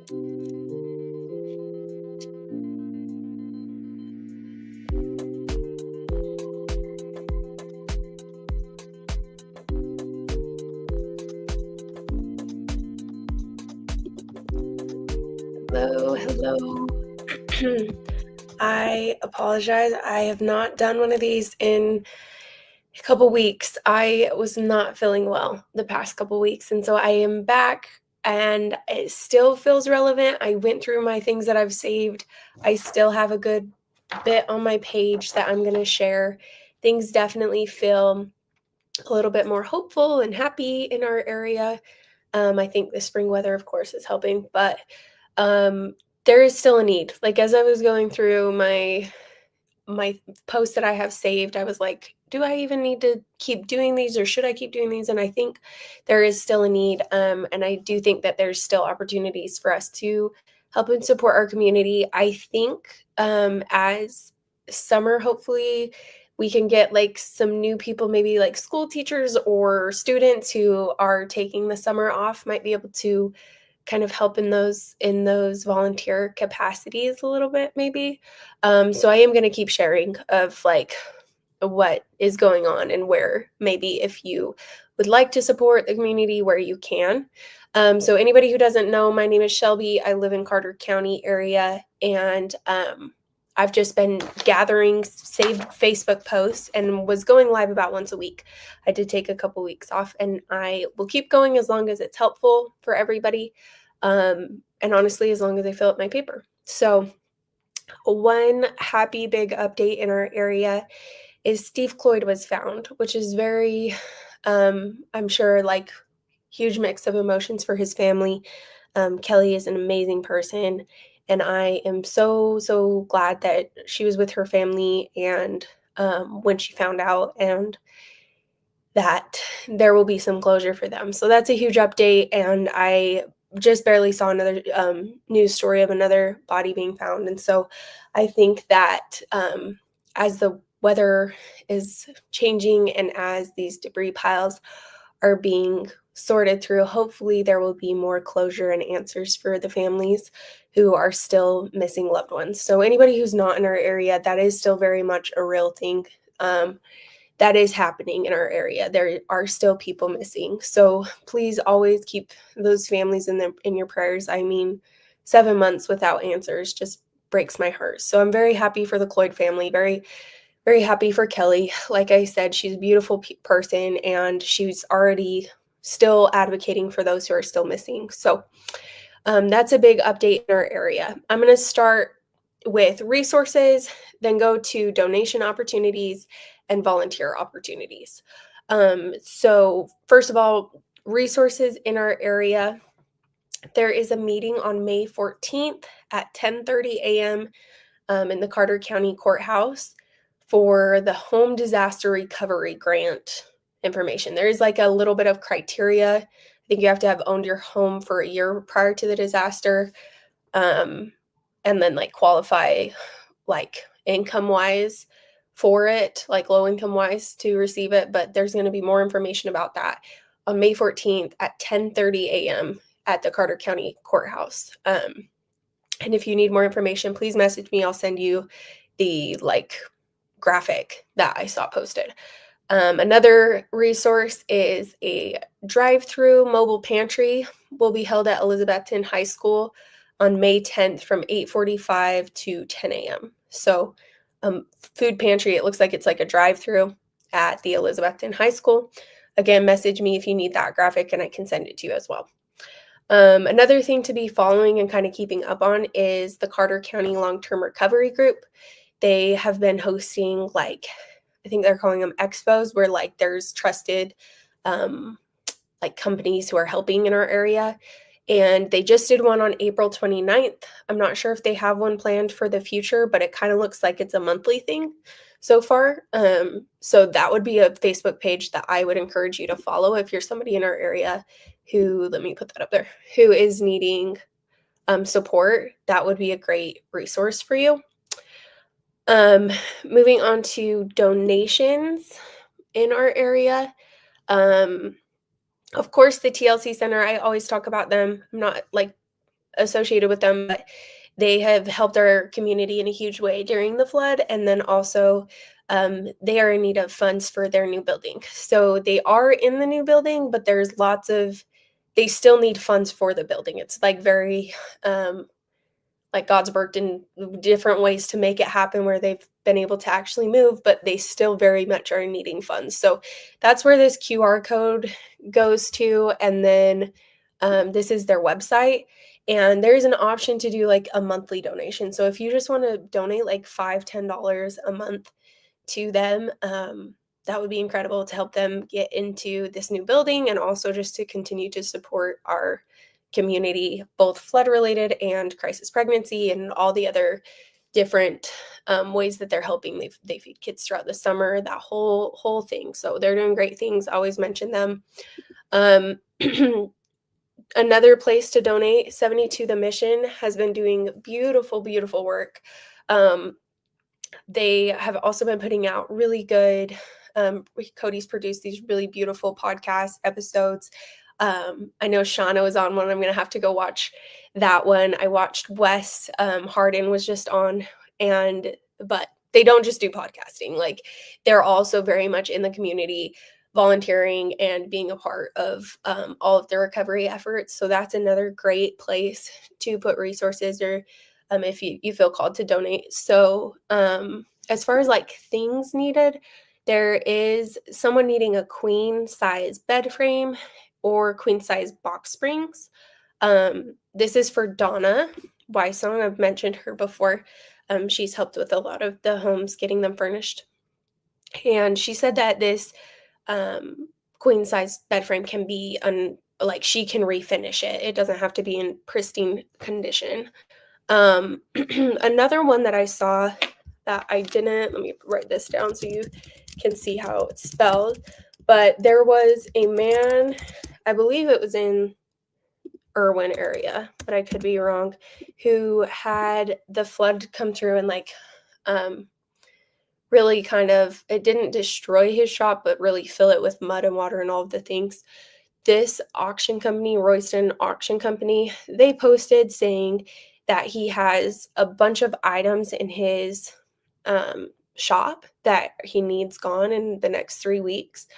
Hello, hello. I apologize. I have not done one of these in a couple weeks. I was not feeling well the past couple weeks, and so I am back and it still feels relevant. I went through my things that I've saved. I still have a good bit on my page that I'm going to share. Things definitely feel a little bit more hopeful and happy in our area. I think the spring weather, of course, is helping, but um, there is still a need. Like as I was going through my posts that I have saved, I was like, do I even need to keep doing these or should I keep doing these? And I think there is still a need. And I do think that there's still opportunities for us to help and support our community. I think as summer, hopefully, we can get like some new people, maybe like school teachers or students who are taking the summer off might be able to kind of help in those volunteer capacities a little bit maybe. So I am going to keep sharing of like what is going on and where maybe if you would like to support the community where you can. So anybody who doesn't know, my name is Shelby. I live in Carter County area, and I've just been gathering saved Facebook posts and was going live about once a week. I did take a couple weeks off, and I will keep going as long as it's helpful for everybody. And honestly, as long as I fill up my paper. So one happy big update in our area is Steve Cloyd was found, which is very, I'm sure, like huge mix of emotions for his family. Kelly is an amazing person, and I am so, so glad that she was with her family and when she found out, and that there will be some closure for them. So that's a huge update, and I just barely saw another news story of another body being found. And so I think that as the weather is changing and as these debris piles are being sorted through, hopefully there will be more closure and answers for the families who are still missing loved ones. So anybody who's not in our area, that is still very much a real thing. That is happening in our area. There are still people missing. So please always keep those families in your prayers. I mean, 7 months without answers just breaks my heart. So I'm very happy for the Cloyd family, very, very happy for Kelly. Like I said, she's a beautiful person, and she's already still advocating for those who are still missing. So that's a big update in our area. I'm going to start with resources, then go to donation opportunities and volunteer opportunities. So first of all, resources in our area. There is a meeting on May 14th at 10:30 a.m. In the Carter County Courthouse for the Home Disaster Recovery Grant information. There is like a little bit of criteria. I think you have to have owned your home for a year prior to the disaster, and then like qualify like income wise for it, like low income wise to receive it. But there's going to be more information about that on May 14th at 10:30 a.m. at the Carter County Courthouse. And if you need more information, please message me. I'll send you the like graphic that I saw posted. Another resource is a drive-through mobile pantry will be held at Elizabethton High School on May 10th from 8:45 to 10 a.m. So food pantry, it looks like it's like a drive-through at the Elizabethton High School. Again, message me if you need that graphic and I can send it to you as well. Another thing to be following and kind of keeping up on is the Carter County Long-Term Recovery Group. They have been hosting like, I think they're calling them expos, where like there's trusted like companies who are helping in our area. And they just did one on April 29th. I'm not sure if they have one planned for the future, but it kind of looks like it's a monthly thing so far. So that would be a Facebook page that I would encourage you to follow if you're somebody in our area who, let me put that up there, who is needing support. That would be a great resource for you. Moving on to donations in our area. Of course, the TLC Center, I always talk about them. I'm not like associated with them, but they have helped our community in a huge way during the flood. And then also, they are in need of funds for their new building. So they are in the new building, but there's they still need funds for the building. It's like very, like God's worked in different ways to make it happen where they've been able to actually move, but they still very much are needing funds. So that's where this QR code goes to. And then this is their website. And there's an option to do like a monthly donation. So if you just want to donate like $5, $10 a month to them, that would be incredible to help them get into this new building and also just to continue to support our community, both flood related and crisis pregnancy and all the other different ways that they're helping. They feed kids throughout the summer, that whole thing. So they're doing great things. I always mention them. Another place to donate, 72 The Mission, has been doing beautiful work. They have also been putting out really good, Cody's produced these really beautiful podcast episodes. I know Shauna was on one. I'm going to have to go watch that one. I watched Wes, Hardin was just on, but they don't just do podcasting. Like, they're also very much in the community, volunteering and being a part of all of the recovery efforts. So that's another great place to put resources, or if you feel called to donate. So as far as like things needed, there is someone needing a queen size bed frame or queen size box springs. This is for Donna Wysong. I've mentioned her before. She's helped with a lot of the homes, getting them furnished. And she said that this queen size bed frame can be like she can refinish it. It doesn't have to be in pristine condition. Another one that I saw that I didn't, let me write this down so you can see how it's spelled. But there was a man, I believe it was in Irwin area, but I could be wrong, who had the flood come through and like really kind of, it didn't destroy his shop, but really fill it with mud and water and all of the things. This auction company, Royston Auction Company, they posted saying that he has a bunch of items in his shop that he needs gone in the next 3 weeks.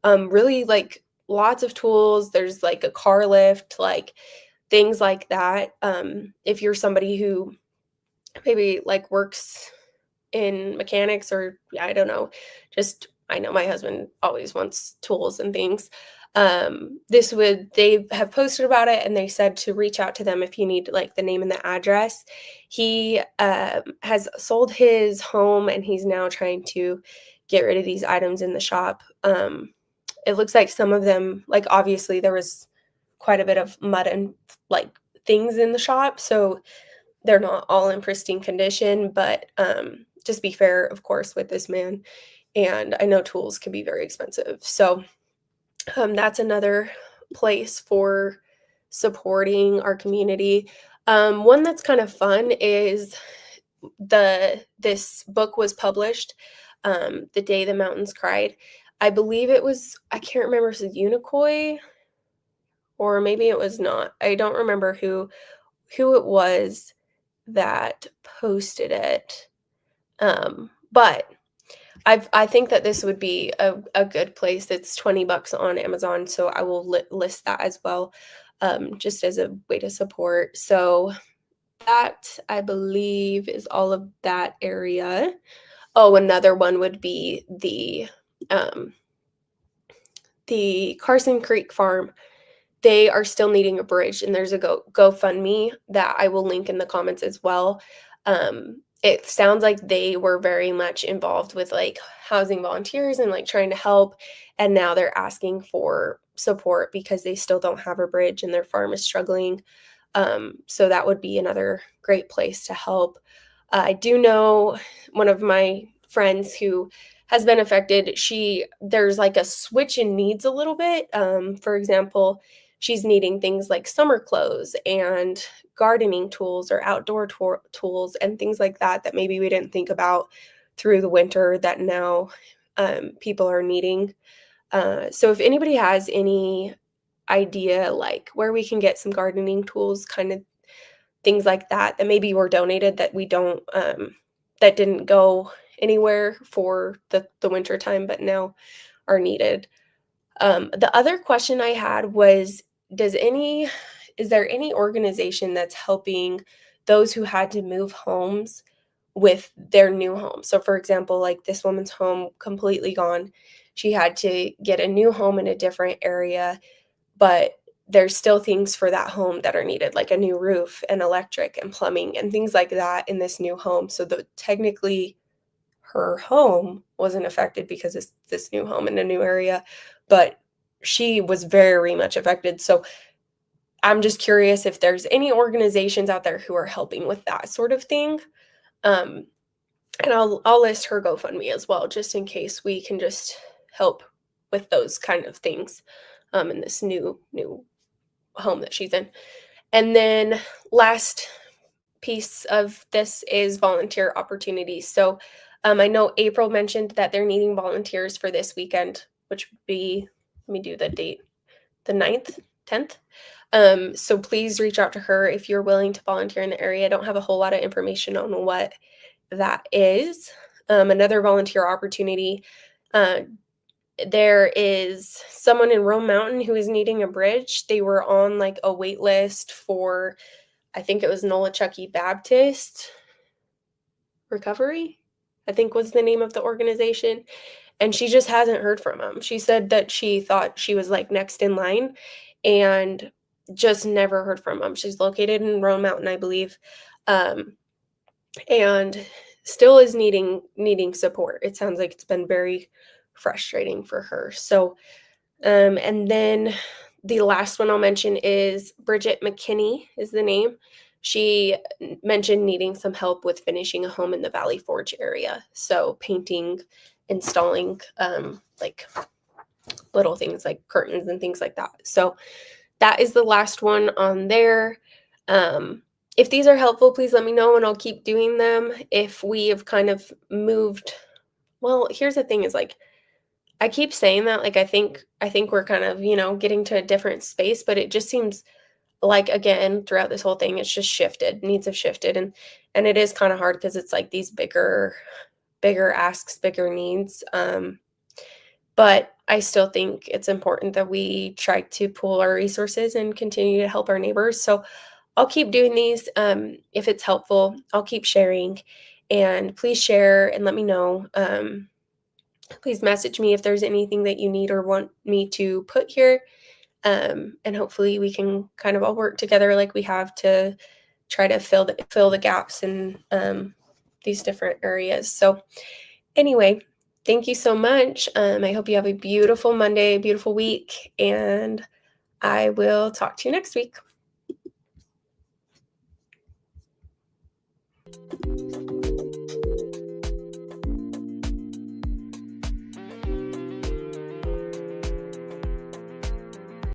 Really like lots of tools. There's like a car lift, like things like that. If you're somebody who maybe like works in mechanics, or I don't know, just I know my husband always wants tools and things. They have posted about it, and they said to reach out to them if you need like the name and the address. He has sold his home, and he's now trying to get rid of these items in the shop. It looks like some of them, like obviously there was quite a bit of mud and like things in the shop, so they're not all in pristine condition, but just be fair, of course, with this man. And I know tools can be very expensive. So that's another place for supporting our community. One that's kind of fun is this book was published, The Day the Mountains Cried. I believe it was, I can't remember if it was Unicoi or maybe it was not. I don't remember who it was that posted it. But I think that this would be a good place. It's $20 on Amazon, so I will list that as well, just as a way to support. So that, I believe, is all of that area. Oh, another one would be the Carson Creek Farm. They are still needing a bridge, and there's a GoFundMe that I will link in the comments as well. It sounds like they were very much involved with like housing volunteers and like trying to help, and now they're asking for support because they still don't have a bridge and their farm is struggling. So that would be another great place to help. I do know one of my friends who has been affected. There's like a switch in needs a little bit. For example, she's needing things like summer clothes and gardening tools or outdoor tools and things like that maybe we didn't think about through the winter that now people are needing. So if anybody has any idea like where we can get some gardening tools, kind of things like that that maybe were donated that we don't that didn't go anywhere for the winter time, but now are needed. The other question I had was, is there any organization that's helping those who had to move homes with their new home? So for example, like this woman's home completely gone. She had to get a new home in a different area, but there's still things for that home that are needed, like a new roof and electric and plumbing and things like that in this new home. So technically her home wasn't affected because it's this new home in a new area, but she was very much affected. So I'm just curious if there's any organizations out there who are helping with that sort of thing. Um, and I'll list her GoFundMe as well, just in case we can just help with those kind of things in this new home that she's in. And then last piece of this is volunteer opportunities. So I know April mentioned that they're needing volunteers for this weekend, which would be, let me do the date, the 9th, 10th. So please reach out to her if you're willing to volunteer in the area. I don't have a whole lot of information on what that is. Another volunteer opportunity, there is someone in Roan Mountain who is needing a bridge. They were on like a wait list for, I think it was Nolichucky Baptist Recovery, I think was the name of the organization. And she just hasn't heard from them. She said that she thought she was like next in line and just never heard from them. She's located in Roan Mountain, I believe, and still is needing support. It sounds like it's been very frustrating for her. So, and then the last one I'll mention is Bridget McKinney is the name. She mentioned needing some help with finishing a home in the Valley Forge area. So painting, installing like little things like curtains and things like that. So that is the last one on there. If these are helpful, please let me know and I'll keep doing them. If we have kind of moved, well, here's the thing is like, I keep saying that, like, I think we're kind of, getting to a different space, but it just seems like, again, throughout this whole thing, it's just shifted, needs have shifted. And it is kind of hard because it's like these bigger asks, bigger needs. But I still think it's important that we try to pool our resources and continue to help our neighbors. So I'll keep doing these. If it's helpful, I'll keep sharing. And please share and let me know. Please message me if there's anything that you need or want me to put here. And hopefully we can kind of all work together like we have to try to fill the gaps in these different areas. So anyway, thank you so much. I hope you have a beautiful Monday, beautiful week, and I will talk to you next week.